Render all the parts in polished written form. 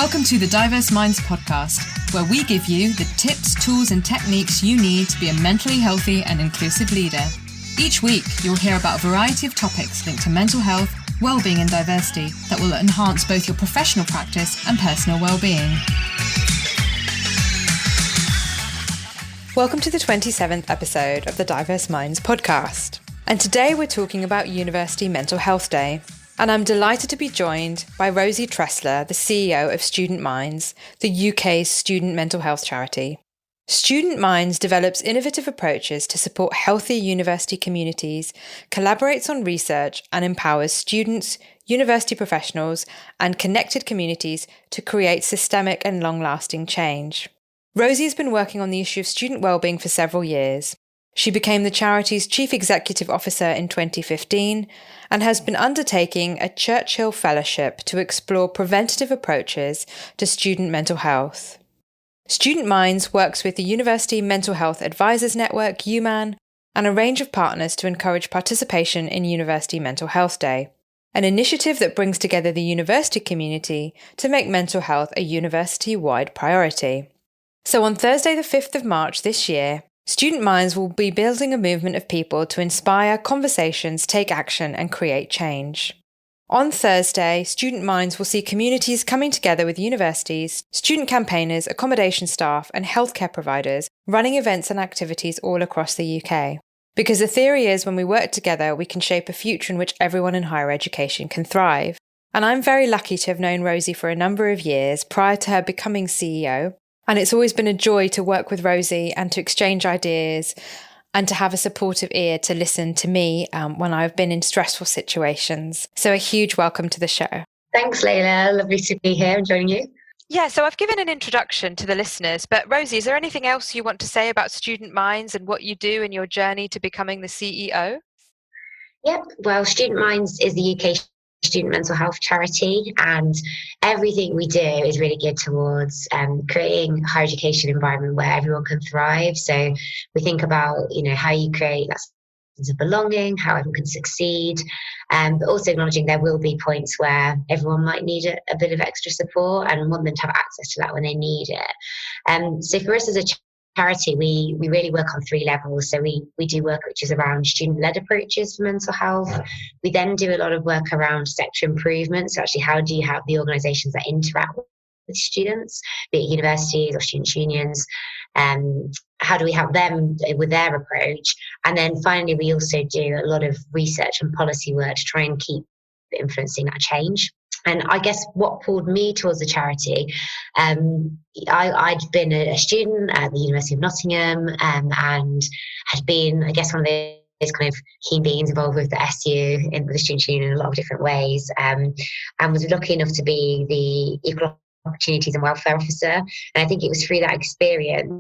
Welcome to the Diverse Minds podcast, where we give you the tips, tools and techniques you need to be a mentally healthy and inclusive leader. Each week, you'll hear about a variety of topics linked to mental health, well-being and diversity that will enhance both your professional practice and personal well-being. Welcome to the 27th episode of the Diverse Minds podcast. And today we're talking about University Mental Health Day. And I'm delighted to be joined by Rosie Tressler, the CEO of Student Minds, the UK's student mental health charity. Student Minds develops innovative approaches to support healthy university communities, collaborates on research, and empowers students, university professionals, and connected communities to create systemic and long-lasting change. Rosie has been working on the issue of student wellbeing for several years. She became the charity's Chief Executive Officer in 2015 and has been undertaking a Churchill Fellowship to explore preventative approaches to student mental health. Student Minds works with the University Mental Health Advisors Network, UMAN, and a range of partners to encourage participation in University Mental Health Day, an initiative that brings together the university community to make mental health a university-wide priority. So on Thursday the 5th of March this year, Student Minds will be building a movement of people to inspire conversations, take action and create change. On Thursday, Student Minds will see communities coming together with universities, student campaigners, accommodation staff and healthcare providers running events and activities all across the UK. Because the theory is when we work together, we can shape a future in which everyone in higher education can thrive. And I'm very lucky to have known Rosie for a number of years prior to her becoming CEO. And it's always been a joy to work with Rosie and to exchange ideas and to have a supportive ear to listen to me when I've been in stressful situations. So a huge welcome to the show. Thanks, Layla. Lovely to be here and joining you. Yeah, so I've given an introduction to the listeners, but Rosie, is there anything else you want to say about Student Minds and what you do in your journey to becoming the CEO? Yep. Well, Student Minds is the UK student mental health charity, and everything we do is really geared towards creating a higher education environment where everyone can thrive. So we think about, how you create that sense of belonging, how everyone can succeed, but also acknowledging there will be points where everyone might need a bit of extra support and want them to have access to that when they need it. So for us as a charity, we really work on three levels. So we do work which is around student-led approaches for mental health. We then do a lot of work around sector improvement. So actually, how do you have the organisations that interact with students, be it universities or student unions? How do we help them with their approach? And then finally, we also do a lot of research and policy work to try and keep influencing that change. And I guess what pulled me towards the charity, I'd been a student at the University of Nottingham and had been, I guess, one of those kind of keen beings involved with the SU with the Student Union in a lot of different ways, and was lucky enough to be the Equal Opportunities and Welfare Officer. And I think it was through that experience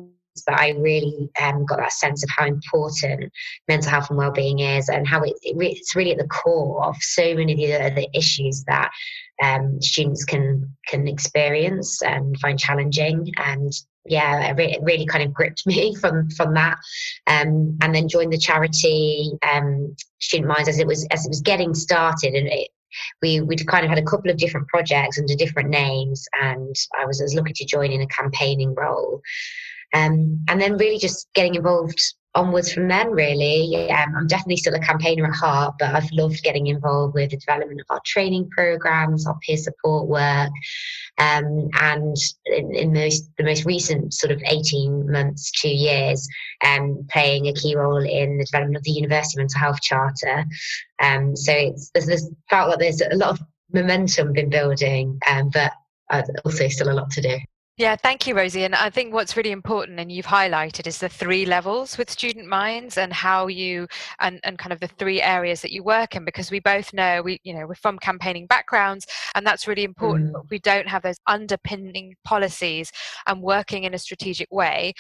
that I really got that sense of how important mental health and wellbeing is, and how it's really at the core of so many of the issues that students can experience and find challenging. And yeah, it really kind of gripped me from that, and then joined the charity Student Minds as it was getting started, and we'd kind of had a couple of different projects under different names, and I was lucky to join in a campaigning role. And then really just getting involved onwards from then, really. I'm definitely still a campaigner at heart, but I've loved getting involved with the development of our training programs, our peer support work, and in the most recent sort of 18 months, 2 years, playing a key role in the development of the University Mental Health Charter. So there's felt like there's a lot of momentum been building, but also still a lot to do. Yeah, thank you, Rosie. And I think what's really important, and you've highlighted, is the three levels with Student Minds and how you and kind of the three areas that you work in, because we both know we're from campaigning backgrounds, and that's really important. But if we don't have those underpinning policies and working in a strategic way,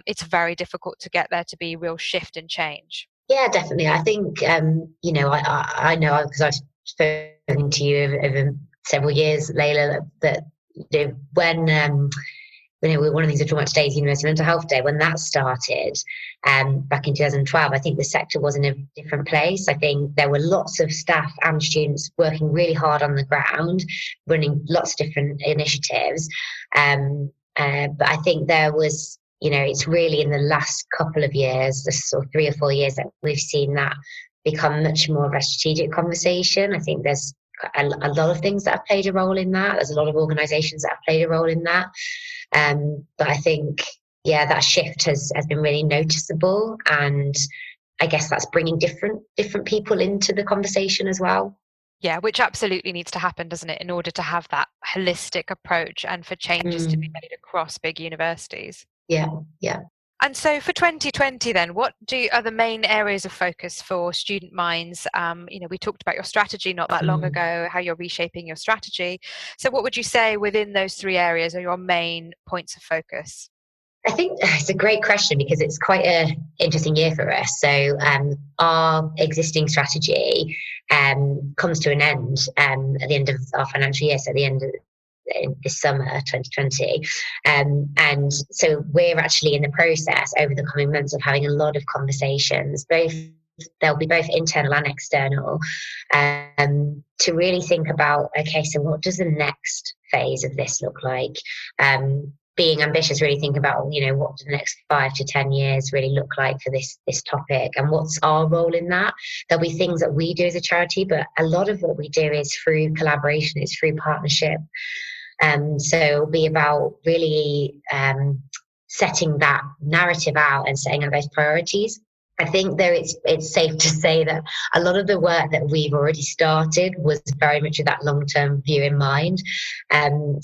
it's very difficult to get there to be real shift and change. Yeah, definitely. I think I know because I've spoken to you over several years, Layla, that when one of the things we're talking about today is University Mental Health Day. When that started back in 2012, I think the sector was in a different place. I think there were lots of staff and students working really hard on the ground, running lots of different initiatives. But I think there was, it's really in the last couple of years, the sort of 3 or 4 years, that we've seen that become much more of a strategic conversation. I think there's a lot of things that have played a role in that. There's a lot of organisations that have played a role in that. But I think, that shift has been really noticeable, and I guess that's bringing different people into the conversation as well. Yeah, which absolutely needs to happen, doesn't it, in order to have that holistic approach and for changes to be made across big universities. Yeah. And so for 2020 then, what are the main areas of focus for Student Minds? We talked about your strategy not that long ago, how you're reshaping your strategy. So what would you say within those 3 areas are your main points of focus? I think it's a great question because it's quite an interesting year for us. So our existing strategy comes to an end at the end of our financial year, so at the end of this summer 2020, and so we're actually in the process over the coming months of having a lot of conversations. There'll be both internal and external, to really think about, okay, so what does the next phase of this look like? Being ambitious, really think about, what do the next 5 to 10 years really look like for this topic, and what's our role in that? There'll be things that we do as a charity, but a lot of what we do is through collaboration, it's through partnership. So it'll be about really setting that narrative out and setting out those priorities. I think, though, it's safe to say that a lot of the work that we've already started was very much with that long-term view in mind.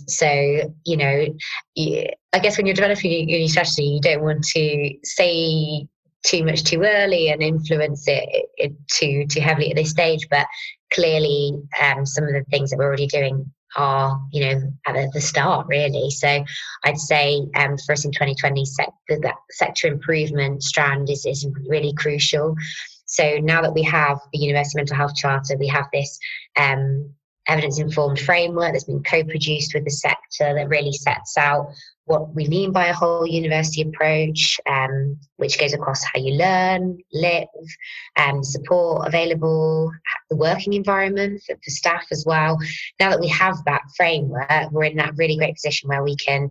So, I guess when you're developing your strategy, you don't want to say too much too early and influence it too heavily at this stage. But clearly, some of the things that we're already doing are, at the start, really. So I'd say for us in 2020, that sector improvement strand is really crucial. So now that we have the University Mental Health Charter, we have this evidence-informed framework that's been co-produced with the sector that really sets out what we mean by a whole university approach, which goes across how you learn, live, support available, the working environment for staff as well. Now that we have that framework, we're in that really great position where we can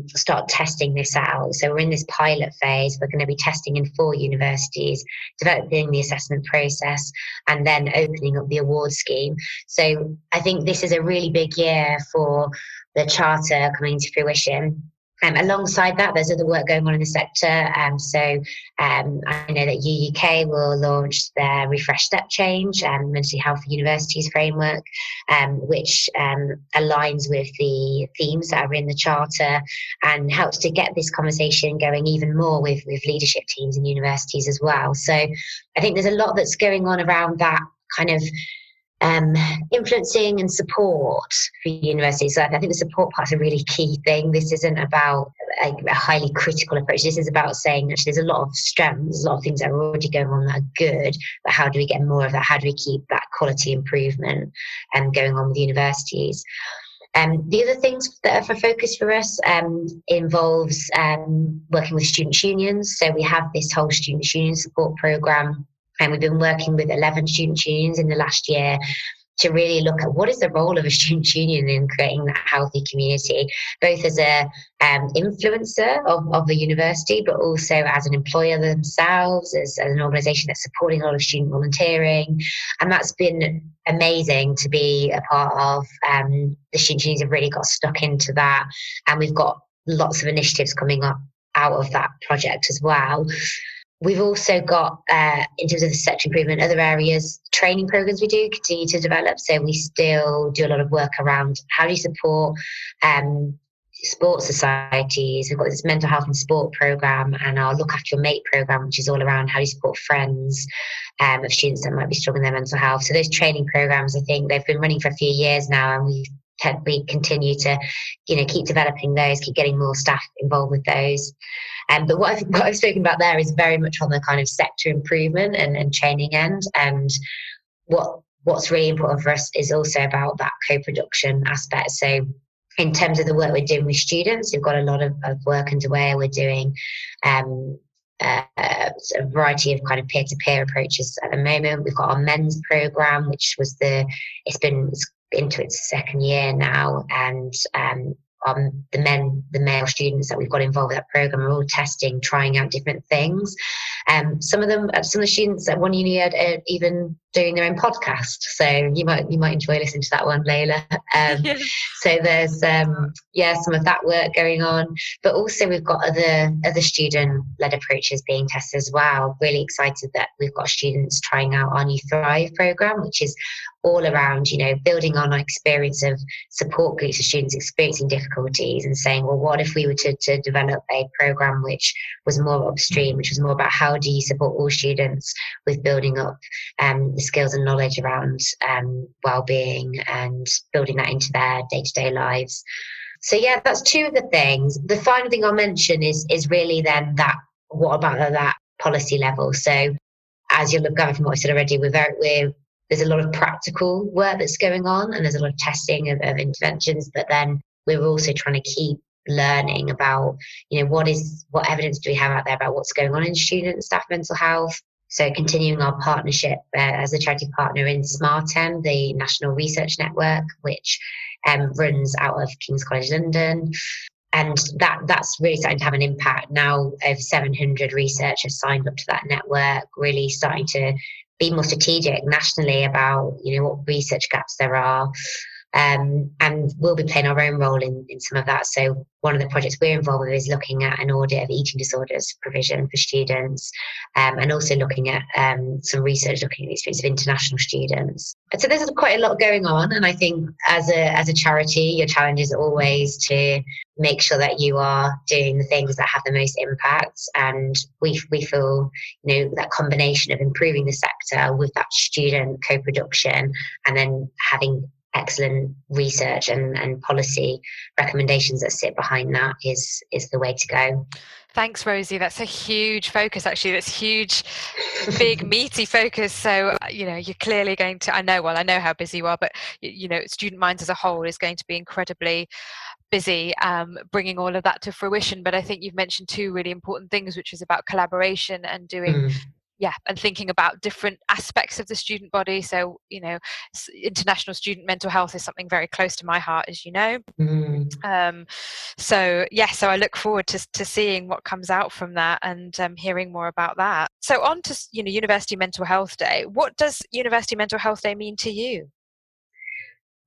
start testing this out. So we're in this pilot phase. We're going to be testing in 4 universities, developing the assessment process, and then opening up the award scheme. So I think this is a really big year for the charter coming to fruition. Alongside that, there's other work going on in the sector. So I know that UUK will launch their Refresh Step Change Mental Health for Universities framework, which aligns with the themes that are in the charter and helps to get this conversation going even more with leadership teams in universities as well. So I think there's a lot that's going on around that kind of influencing and support for universities. So I think the support part's a really key thing. This isn't about a highly critical approach. This is about saying that there's a lot of strengths, a lot of things that are already going on that are good, but how do we get more of that? How do we keep that quality improvement going on with universities? The other things that are for focus for us involves working with student unions. So we have this whole student union support programme. And we've been working with 11 student unions in the last year to really look at what is the role of a student union in creating that healthy community, both as a influencer of the university, but also as an employer themselves, as an organisation that's supporting a lot of student volunteering. And that's been amazing to be a part of. The student unions have really got stuck into that, and we've got lots of initiatives coming up out of that project as well. We've also got, in terms of the sector improvement, other areas, training programs we do continue to develop. So we still do a lot of work around how do you support sports societies. We've got this mental health and sport program and our Look After Your Mate program, which is all around how do you support friends of students that might be struggling with their mental health. So those training programs, I think they've been running for a few years now, and we continue to, keep developing those, keep getting more staff involved with those. But what I've spoken about there is very much on the kind of sector improvement and training end. And what's really important for us is also about that co-production aspect. So In terms of the work we're doing with students, we've got a lot of work underway. We're doing a variety of kind of peer-to-peer approaches at the moment. We've got our men's program, which was it's into its second year now, and the male students that we've got involved with that program are all testing, trying out different things. Some of the students at one uni are even doing their own podcast, so you might enjoy listening to that one, Layla. So there's some of that work going on, but also we've got other student-led approaches being tested as well. Really excited that we've got students trying out our new Thrive program, which is all around, building on our experience of support groups of students experiencing difficulties and saying, well, what if we were to develop a program which was more upstream, which was more about how do you support all students with building up the skills and knowledge around well-being and building that into their day-to-day lives. So yeah, that's two of the things. The final thing I'll mention is really then that, what about that policy level? So as you'll have gathered from what I said already, there's a lot of practical work that's going on, and there's a lot of testing of interventions, but then we're also trying to keep learning about, what evidence do we have out there about what's going on in student and staff mental health. So continuing our partnership as a charity partner in SMARTEM, the National Research Network, which runs out of King's College London. And that's really starting to have an impact. Now over 700 researchers signed up to that network, really starting to be more strategic nationally about, what research gaps there are. And we'll be playing our own role in some of that. So one of the projects we're involved with is looking at an audit of eating disorders provision for students, and also looking at some research looking at the experience of international students. And so there's quite a lot going on. And I think as a charity, your challenge is always to make sure that you are doing the things that have the most impact. And we feel, that combination of improving the sector with that student co-production and then having excellent research and policy recommendations that sit behind that is the way to go. Thanks, Rosie. That's a huge focus, actually. That's huge, big, meaty focus. So, you're clearly going to, I know how busy you are, but, Student Minds as a whole is going to be incredibly busy bringing all of that to fruition. But I think you've mentioned two really important things, which is about collaboration and doing and thinking about different aspects of the student body. So, international student mental health is something very close to my heart, as you know. So I look forward to seeing what comes out from that and hearing more about that. So on to, University Mental Health Day. What does University Mental Health Day mean to you?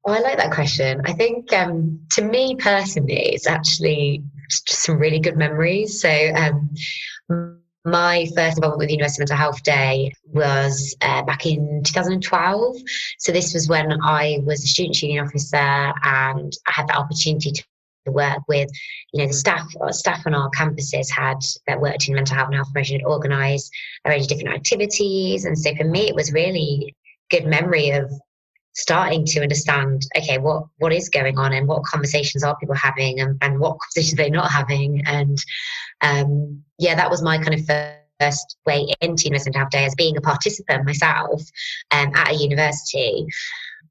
Oh, I like that question. I think to me personally, it's actually just some really good memories. So my first involvement with University Mental Health Day was back in 2012. So this was when I was a student union officer, and I had the opportunity to work with, the staff on our campuses that worked in mental health and health promotion, had organised a range of different activities. And so for me, it was really good memory of starting to understand, okay, what is going on and what conversations are people having and what conversations they're not having. And that was my kind of first way into University Mental Health Day, as being a participant myself at a university.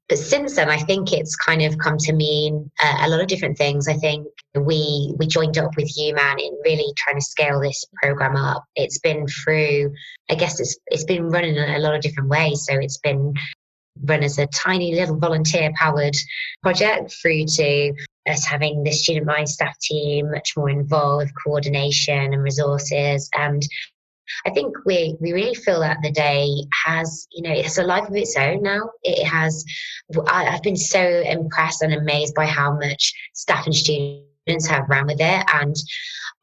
But since then, I think it's kind of come to mean a lot of different things. I think we joined up with UMan in really trying to scale this program up. It's been through, I guess it's been run in a lot of different ways. So it's been run as a tiny little volunteer-powered project, through to us having the Student Mind staff team much more involved, coordination and resources. And I think we really feel that the day has, it's a life of its own now. It has. I've been so impressed and amazed by how much staff and students have ran with it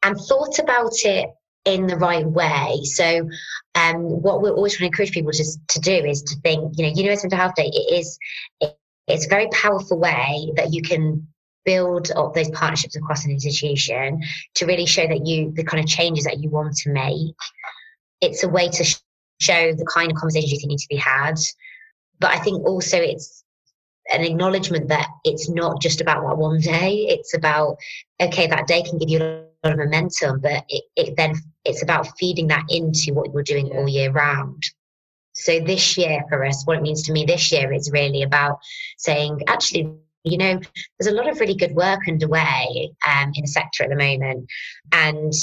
and thought about it in the right way. So what we're always trying to encourage people to do is to think, University Mental Health Day, it's a very powerful way that you can build up those partnerships across an institution to really show that the kind of changes that you want to make. It's a way to show the kind of conversations you think need to be had. But I think also it's an acknowledgement that it's not just about that one day. It's about, okay, that day can give you a lot of momentum, but it's about feeding that into what you're doing all year round. So this year for us, what it means to me this year is really about saying, actually, there's a lot of really good work underway in the sector at the moment. And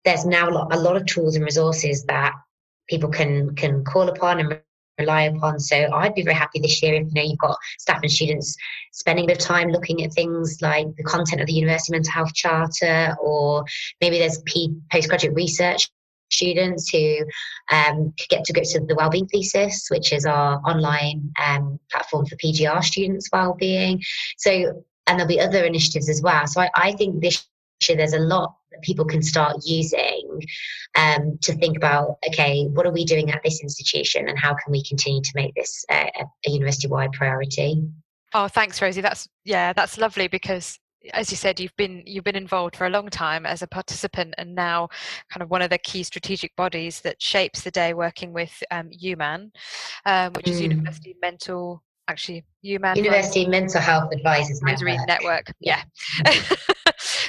there's now a lot of tools and resources that people can call upon and rely upon. So I'd be very happy this year if you've got staff and students spending a bit of time looking at things like the content of the University Mental Health Charter, or maybe there's postgraduate research students who could get to grips with the Wellbeing Thesis, which is our online platform for PGR students' wellbeing. So, and there'll be other initiatives as well. So I think this year there's a lot that people can start using to think about, okay, what are we doing at this institution and how can we continue to make this a university-wide priority? Oh, thanks, Rosie. That's lovely, because as you said, you've been involved for a long time as a participant, and now kind of one of the key strategic bodies that shapes the day, working with UMAN, which is University Mental Health Advisors Network. Yeah.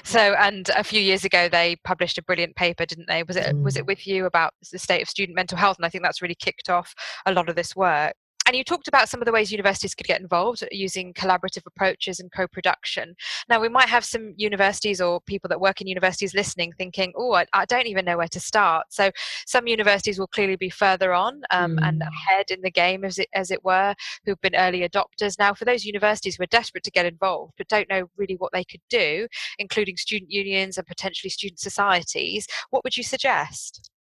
So, and a few years ago they published a brilliant paper, didn't they? Was it with you, about the state of student mental health? And I think that's really kicked off a lot of this work. And you talked about some of the ways universities could get involved using collaborative approaches and co-production. Now, we might have some universities or people that work in universities listening thinking, I don't even know where to start. So some universities will clearly be further on and ahead in the game, as it were, who've been early adopters. Now, for those universities who are desperate to get involved but don't know really what they could do, including student unions and potentially student societies, what would you suggest?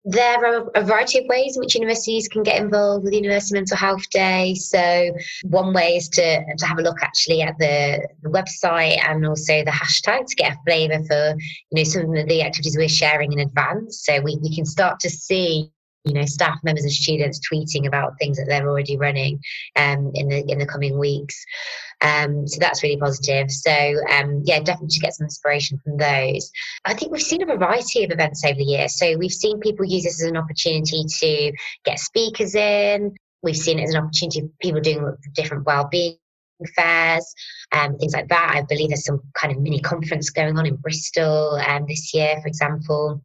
There are a variety of ways in which universities can get involved with the University Mental Health Day. So one way is to have a look actually at the website and also the hashtag to get a flavour for some of the activities we're sharing in advance. So we can start to see staff members and students tweeting about things that they're already running in the coming weeks. So that's really positive. So definitely to get some inspiration from those. I think we've seen a variety of events over the years. So we've seen people use this as an opportunity to get speakers in. We've seen it as an opportunity for people doing different wellbeing fairs, things like that. I believe there's some kind of mini conference going on in Bristol this year, for example.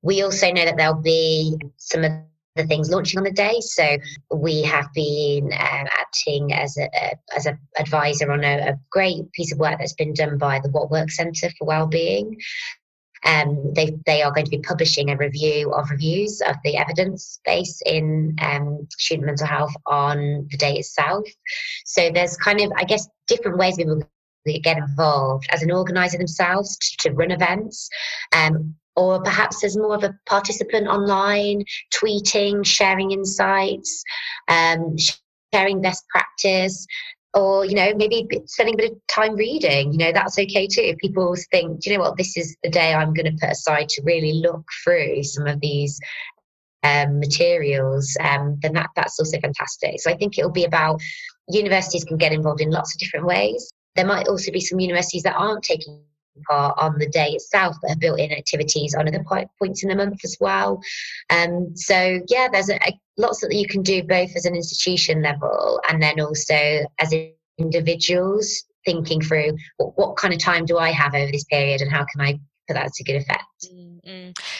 We also know that there'll be some of the things launching on the day. So we have been acting as an advisor on a great piece of work that's been done by the What Works Centre for Wellbeing. They are going to be publishing a review of reviews of the evidence base in student mental health on the day itself. So there's kind of, I guess, different ways people get involved as an organiser themselves to run events. Or perhaps there's more of a participant online, tweeting, sharing insights, sharing best practice, or, maybe spending a bit of time reading. That's okay too. If people think, this is the day I'm going to put aside to really look through some of these materials, then that's also fantastic. So I think it'll be about universities can get involved in lots of different ways. There might also be some universities that aren't taking part on the day itself but have built in activities on other points in the month as well. So there's lots that you can do both as an institution level and then also as individuals, thinking through what kind of time do I have over this period and how can I put that to good effect.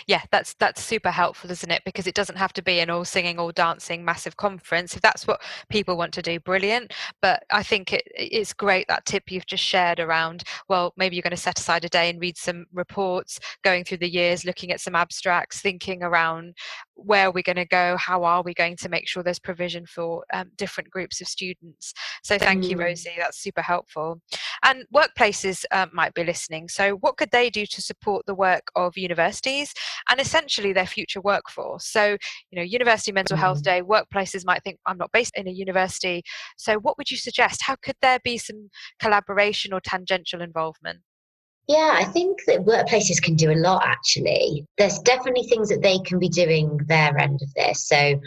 Yeah, that's super helpful, isn't it? Because it doesn't have to be an all singing, all dancing massive conference. If that's what people want to do, brilliant. But I think it's great, that tip you've just shared around, well, maybe you're going to set aside a day and read some reports, going through the years, looking at some abstracts, thinking around where are we going to go, how are we going to make sure there's provision for different groups of students. So thank you, Rosie, that's super helpful. And workplaces might be listening. So what could they do to support the work of universities and essentially their future workforce? So, University Mental Health Day, workplaces might think, I'm not based in a university. So what would you suggest? How could there be some collaboration or tangential involvement? Yeah, I think that workplaces can do a lot, actually. There's definitely things that they can be doing their end of this. So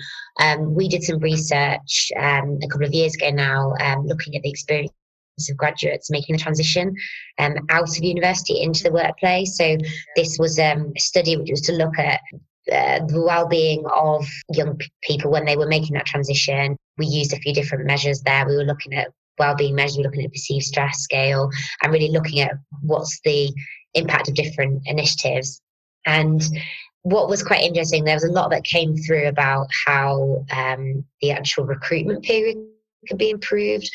we did some research a couple of years ago now, looking at the experience of graduates making the transition out of university into the workplace. So this was a study which was to look at the well-being of young people when they were making that transition. We used a few different measures there. We were looking at wellbeing measures, we were looking at perceived stress scale and really looking at what's the impact of different initiatives. And what was quite interesting, there was a lot that came through about how the actual recruitment period could be improved.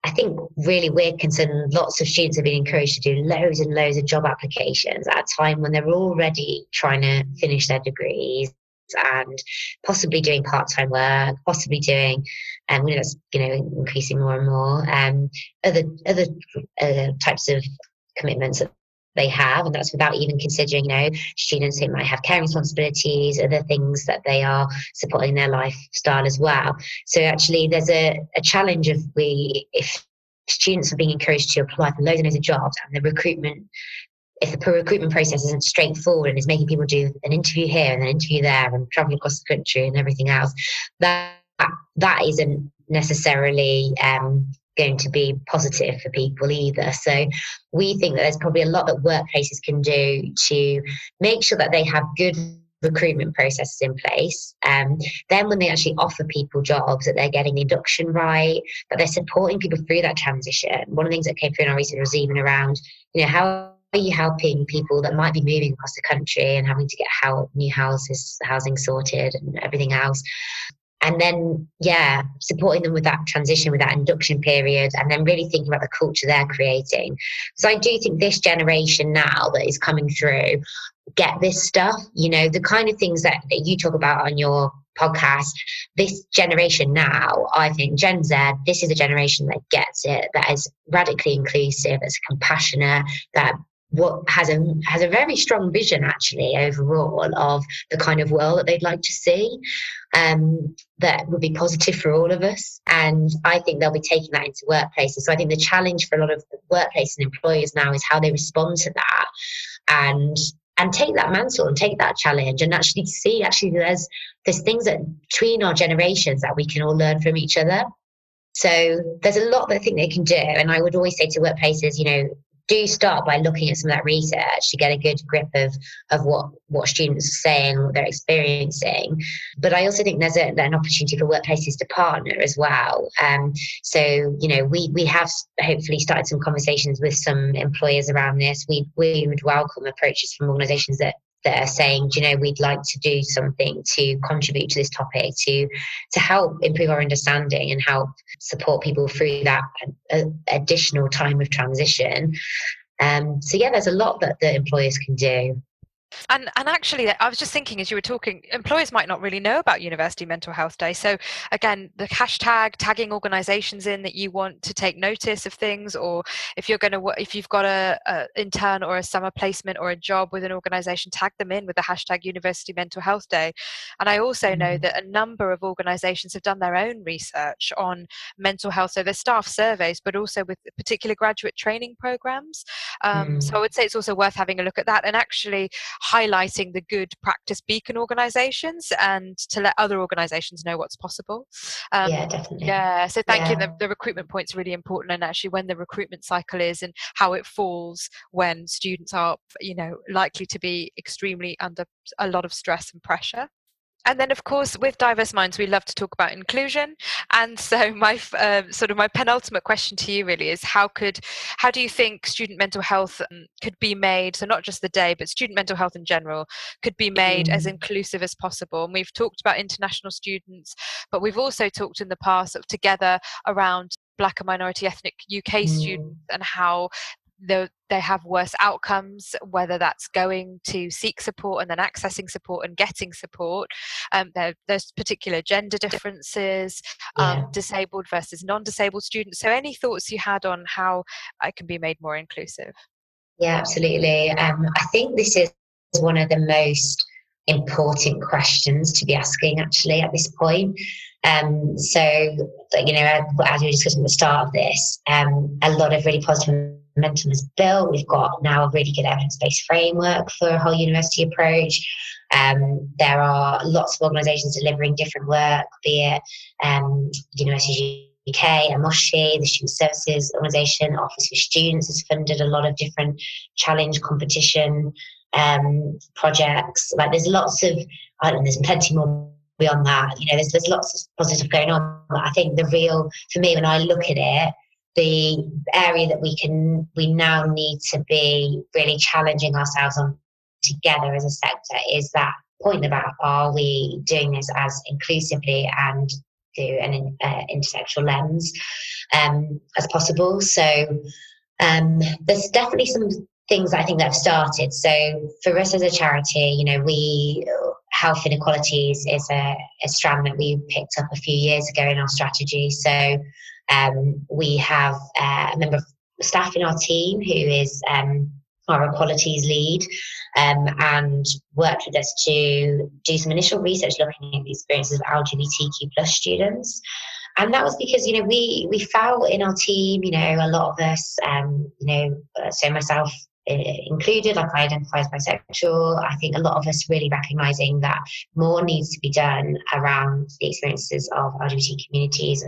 I think really we're concerned lots of students have been encouraged to do loads and loads of job applications at a time when they're already trying to finish their degrees and possibly doing part-time work, possibly doing, that's increasing more and more, other types of commitments that they have, and that's without even considering, students who might have care responsibilities, other things that they are supporting their lifestyle as well. So actually, there's a challenge if students are being encouraged to apply for loads and loads of jobs, and if the recruitment process isn't straightforward and is making people do an interview here and an interview there and travel across the country and everything else, that isn't necessarily going to be positive for people either. So we think that there's probably a lot that workplaces can do to make sure that they have good recruitment processes in place. Then when they actually offer people jobs, that they're getting the induction right, that they're supporting people through that transition. One of the things that came through in our research was even around, how are you helping people that might be moving across the country and having to get new housing sorted and everything else. And then, supporting them with that transition, with that induction period, and then really thinking about the culture they're creating. So I do think this generation now that is coming through get this stuff, the kind of things that you talk about on your podcast. This generation now, I think Gen Z, this is a generation that gets it, that is radically inclusive, that's compassionate, that has a very strong vision actually overall of the kind of world that they'd like to see, that would be positive for all of us. And I think they'll be taking that into workplaces. So I think the challenge for a lot of workplaces and employers now is how they respond to that and take that mantle and take that challenge and actually see there's things that between our generations that we can all learn from each other. So there's a lot that I think they can do. And I would always say to workplaces, do start by looking at some of that research to get a good grip of what students are saying, what they're experiencing. But I also think there's an opportunity for workplaces to partner as well. So, we have hopefully started some conversations with some employers around this. We would welcome approaches from organisations that are saying, we'd like to do something to contribute to this topic, to help improve our understanding and help support people through that additional time of transition. There's a lot that the employers can do. And actually, I was just thinking as you were talking, employers might not really know about University Mental Health Day. So again, the hashtag, tagging organisations in that you want to take notice of things, or if you've got a intern or a summer placement or a job with an organisation, tag them in with the hashtag University Mental Health Day. And I also know that a number of organisations have done their own research on mental health, so their staff surveys, but also with particular graduate training programmes. So I would say it's also worth having a look at that and actually highlighting the good practice beacon organisations and to let other organisations know what's possible. Definitely. So thank you. The recruitment point's really important, and actually when the recruitment cycle is and how it falls when students are, likely to be extremely under a lot of stress and pressure. And then, of course, with Diverse Minds, we love to talk about inclusion. And so my my penultimate question to you really is how do you think student mental health could be made, so not just the day, but student mental health in general, could be made as inclusive as possible? And we've talked about international students, but we've also talked in the past together around Black and minority ethnic UK students and how they have worse outcomes, whether that's going to seek support and then accessing support and getting support. There's particular gender differences, disabled versus non-disabled students. So any thoughts you had on how it can be made more inclusive? Yeah, absolutely. I think this is one of the most important questions to be asking actually at this point. So, as we were discussing at the start of this, a lot of really positive momentum is built. We've got now a really good evidence-based framework for a whole university approach. There are lots of organisations delivering different work, be it University UK, Amoshi, the Student Services Organisation, Office for Students has funded a lot of different challenge competition projects. Like there's lots of, there's plenty more beyond that. There's lots of positive going on. But I think for me, when I look at it, the area that we now need to be really challenging ourselves on together as a sector is that point about, are we doing this as inclusively and through an intersectional lens as possible. So there's definitely some things I think that have started. So for us as a charity, health inequalities is a strand that we picked up a few years ago in our strategy. So we have a member of staff in our team who is our equalities lead, and worked with us to do some initial research looking at the experiences of LGBTQ plus students. And that was because, we felt in our team, a lot of us, so myself included, like I identify as bisexual. I think a lot of us really recognising that more needs to be done around the experiences of LGBT communities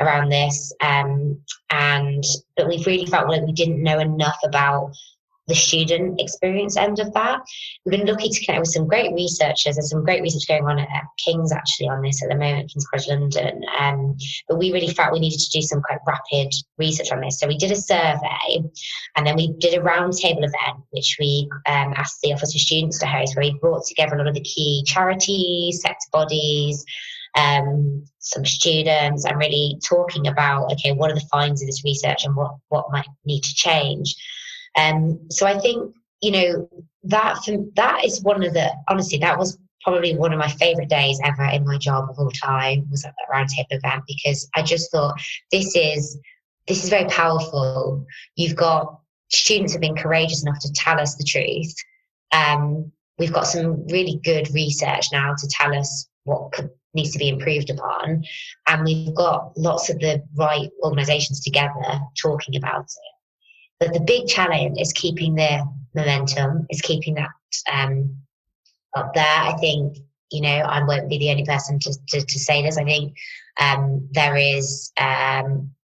around this. But we've really felt like we didn't know enough about the student experience end of that. We've been lucky to connect with some great researchers. There's some great research going on at King's actually on this at the moment, King's College London. But we really felt we needed to do some quite rapid research on this. So we did a survey, and then we did a roundtable event, which we asked the Office of Students to host, where we brought together a lot of the key charities, sector bodies, some students, and really talking about, okay, what are the findings of this research and what might need to change. So I think, that is one of the, honestly, that was probably one of my favorite days ever in my job of all time, was at that roundtable event, because I just thought this is very powerful. You've got students who've been courageous enough to tell us the truth. We've got some really good research now to tell us what needs to be improved upon. And we've got lots of the right organisations together talking about it. But the big challenge is keeping the momentum, is keeping that up there. I think, I won't be the only person to say this. I think there is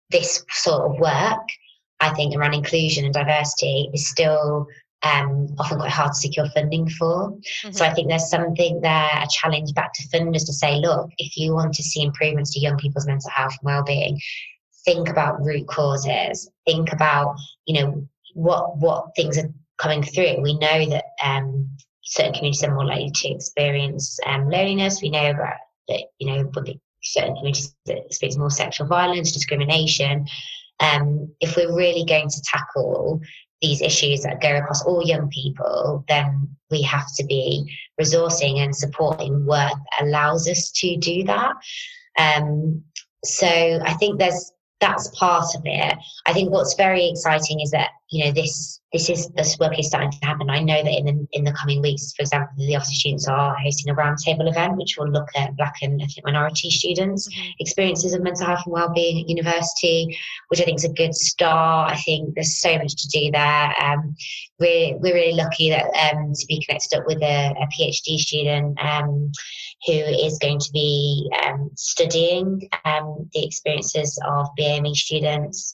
this sort of work, I think, around inclusion and diversity is still often quite hard to secure funding for. Mm-hmm. So I think there's something there, a challenge back to funders to say, look, if you want to see improvements to young people's mental health and well-being, think about root causes, think about, what things are coming through. We know that certain communities are more likely to experience loneliness. We know about that, certain communities that experience more sexual violence, discrimination. If we're really going to tackle these issues that go across all young people, then we have to be resourcing and supporting work that allows us to do that. So I think that's part of it. I think what's very exciting is that, this work is starting to happen. I know that in the coming weeks, for example, the Office of Students are hosting a roundtable event, which will look at Black and ethnic minority students' experiences of mental health and wellbeing at university, which I think is a good start. I think there's so much to do there. We're really lucky that to be connected up with a PhD student who is going to be studying the experiences of BAME students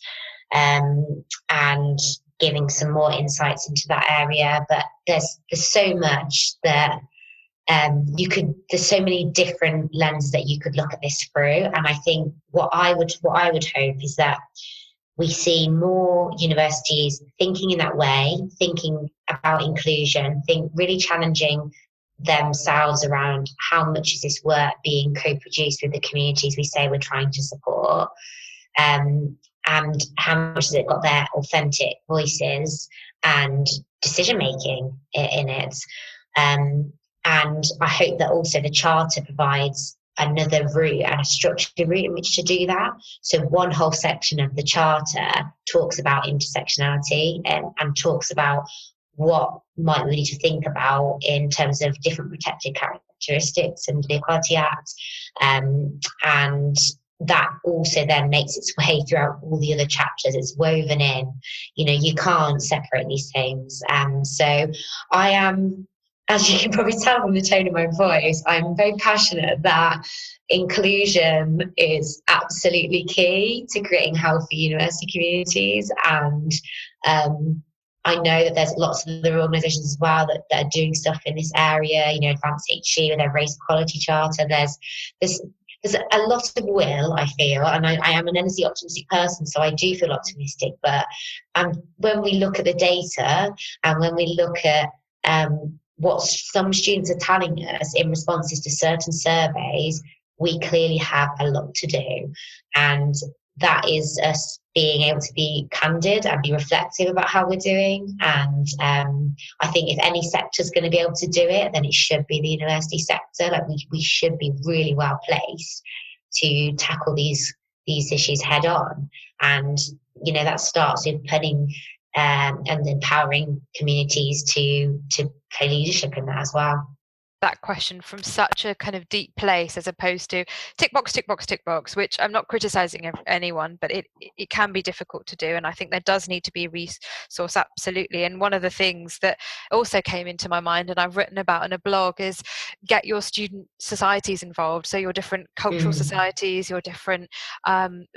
and giving some more insights into that area. But there's so much that there's so many different lenses that you could look at this through. And I think what I would hope is that we see more universities thinking in that way, thinking about inclusion, really challenging themselves around how much is this work being co-produced with the communities we say we're trying to support, and how much has it got their authentic voices and decision making in it. And I hope that also the Charter provides another route and a structured route in which to do that. So one whole section of the Charter talks about intersectionality and talks about what might we need to think about in terms of different protected characteristics under the Equality Act. And that also then makes its way throughout all the other chapters. It's woven in. You can't separate these things. So I am, as you can probably tell from the tone of my voice, I'm very passionate that inclusion is absolutely key to creating healthy university communities. And I know that there's lots of other organisations as well that are doing stuff in this area, Advanced HE with their race equality charter. There's a lot of will, I feel, and I am an endlessly optimistic person, so I do feel optimistic. But when we look at the data and when we look at what some students are telling us in responses to certain surveys, we clearly have a lot to do. And that is us being able to be candid and be reflective about how we're doing. And I think if any sector is going to be able to do it, then it should be the university sector. Like we should be really well placed to tackle these issues head on. And, you know, that starts with putting and empowering communities to play leadership in that as well. That question from such a kind of deep place, as opposed to tick box, tick box, tick box, which I'm not criticizing anyone, but it can be difficult to do. And I think there does need to be a resource, absolutely. And one of the things that also came into my mind, and I've written about in a blog, is get your student societies involved. So your different cultural societies, your different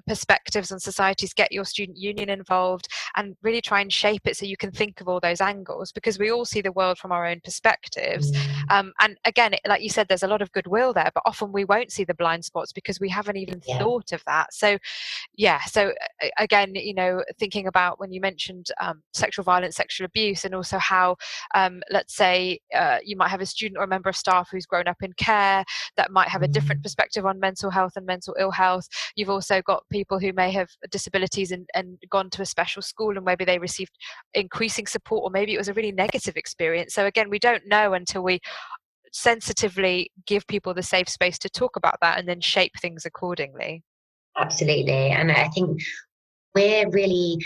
perspectives on societies, get your student union involved and really try and shape it so you can think of all those angles, because we all see the world from our own perspectives. And again, like you said, there's a lot of goodwill there, but often we won't see the blind spots because we haven't even thought of that. So again, you know, thinking about when you mentioned sexual violence, sexual abuse, and also how, let's say you might have a student or a member of staff who's grown up in care that might have a different perspective on mental health and mental ill health. You've also got people who may have disabilities and gone to a special school, and maybe they received increasing support, or maybe it was a really negative experience. So again, we don't know until we sensitively give people the safe space to talk about that and then shape things accordingly. Absolutely. And I think we're really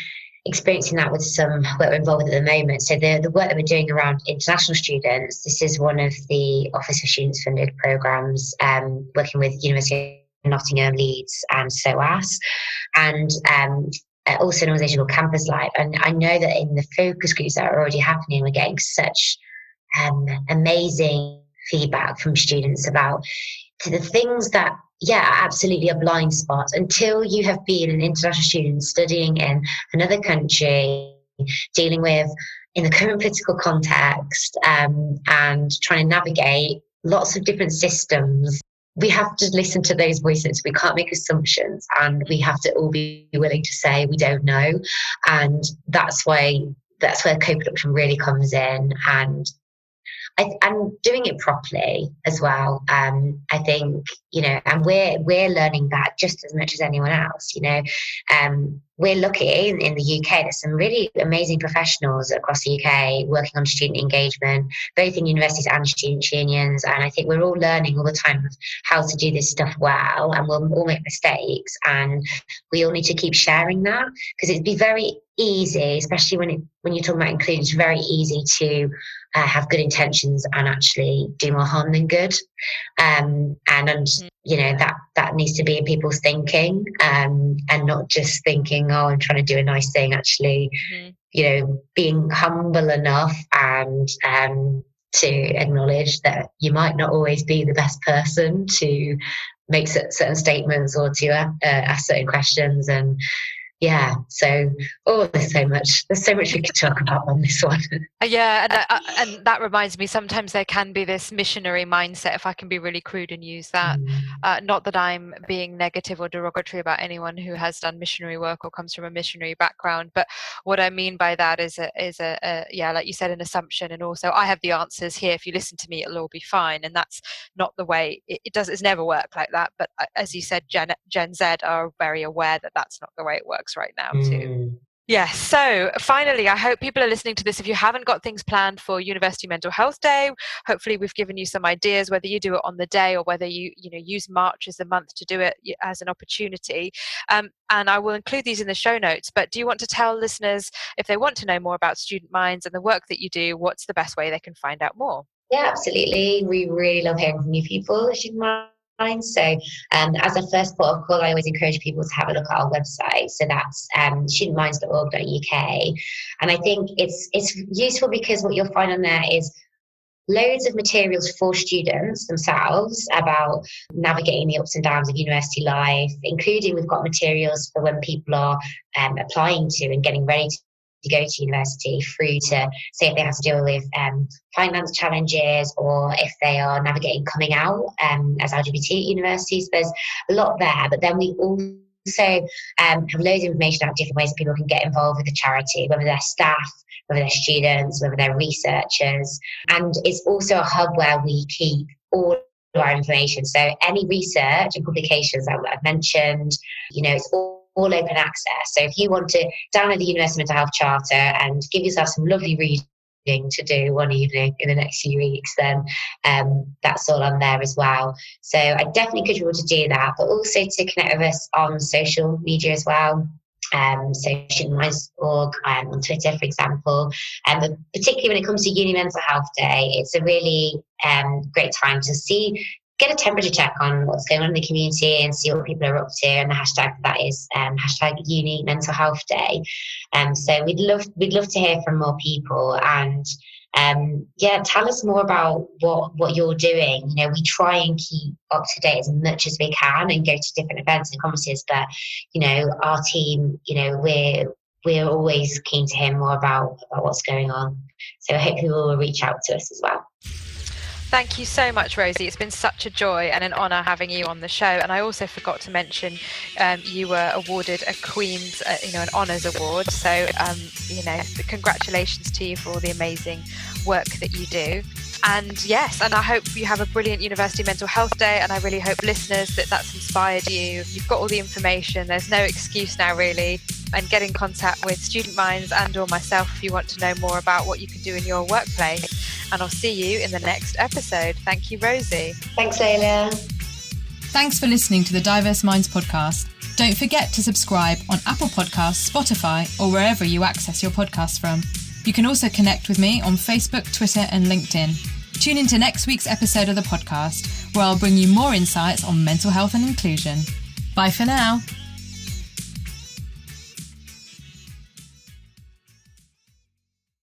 experiencing that with some work we're involved with at the moment. So the work that we're doing around international students, this is one of the Office for Students funded programmes, working with University of Nottingham, Leeds and SOAS, and also an organisation called Campus Life. And I know that in the focus groups that are already happening, we're getting such amazing feedback from students about the things that absolutely are blind spots. Until you have been an international student studying in another country, dealing with in the current political context, and trying to navigate lots of different systems, we have to listen to those voices. We can't make assumptions, and we have to all be willing to say we don't know. And that's where co-production really comes in, and doing it properly as well. I think, you know, and we're learning that just as much as anyone else. You know, we're lucky in the UK. There's some really amazing professionals across the UK working on student engagement, both in universities and student unions. And I think we're all learning all the time how to do this stuff well. And we'll all make mistakes, and we all need to keep sharing that, because it'd be very easy, especially when you're talking about inclusion, it's very easy to have good intentions and actually do more harm than good. And you know, that needs to be in people's thinking, and not just thinking, oh, I'm trying to do a nice thing. Actually, you know, being humble enough and to acknowledge that you might not always be the best person to make certain statements or to ask certain questions. And so there's so much we could talk about on this one. And that reminds me, sometimes there can be this missionary mindset, if I can be really crude and use that. Not that I'm being negative or derogatory about anyone who has done missionary work or comes from a missionary background, but what I mean by that is like you said, an assumption, and also I have the answers here, if you listen to me it'll all be fine. And that's not the way it's never worked like that. But as you said, Gen Z are very aware that that's not the way it works right now too. Yes. So finally, I hope people are listening to this. If you haven't got things planned for University Mental Health Day, hopefully we've given you some ideas, whether you do it on the day or whether you use March as a month to do it as an opportunity. And I will include these in the show notes. But do you want to tell listeners, if they want to know more about Student Minds and the work that you do, what's the best way they can find out more? Yeah, absolutely. We really love hearing from new people at Student Minds. So as a first port of call, I always encourage people to have a look at our website. So that's studentminds.org.uk. And I think it's useful because what you'll find on there is loads of materials for students themselves about navigating the ups and downs of university life, including we've got materials for when people are applying to and getting ready to go to university, through to say if they have to deal with finance challenges, or if they are navigating coming out as LGBT at universities. There's a lot there, but then we also have loads of information about different ways that people can get involved with the charity, whether they're staff, whether they're students, whether they're researchers. And it's also a hub where we keep all our information. So any research and publications that I've mentioned, it's all open access. So if you want to download the University Mental Health Charter and give yourself some lovely reading to do one evening in the next few weeks, then that's all on there as well. So I definitely encourage people to do that, but also to connect with us on social media as well. So studentminds.org on Twitter, for example. But particularly when it comes to Uni Mental Health Day, it's a really great time to get a temperature check on what's going on in the community and see what people are up to. And the hashtag for that is hashtag Uni Mental Health Day. So we'd love to hear from more people, and tell us more about what you're doing. We try and keep up to date as much as we can and go to different events and conferences, but our team, we're always keen to hear more about what's going on. So I hope people will reach out to us as well. Thank you so much, Rosie. It's been such a joy and an honour having you on the show. And I also forgot to mention you were awarded a Queen's, an Honours Award. So, congratulations to you for all the amazing work that you do. And yes, and I hope you have a brilliant University Mental Health Day. And I really hope, listeners, that's inspired you. You've got all the information. There's no excuse now, really. And get in contact with Student Minds and or myself if you want to know more about what you can do in your workplace. And I'll see you in the next episode. Thank you, Rosie. Thanks, Leila. Thanks for listening to the Diverse Minds podcast. Don't forget to subscribe on Apple Podcasts, Spotify, or wherever you access your podcasts from. You can also connect with me on Facebook, Twitter, and LinkedIn. Tune into next week's episode of the podcast, where I'll bring you more insights on mental health and inclusion. Bye for now.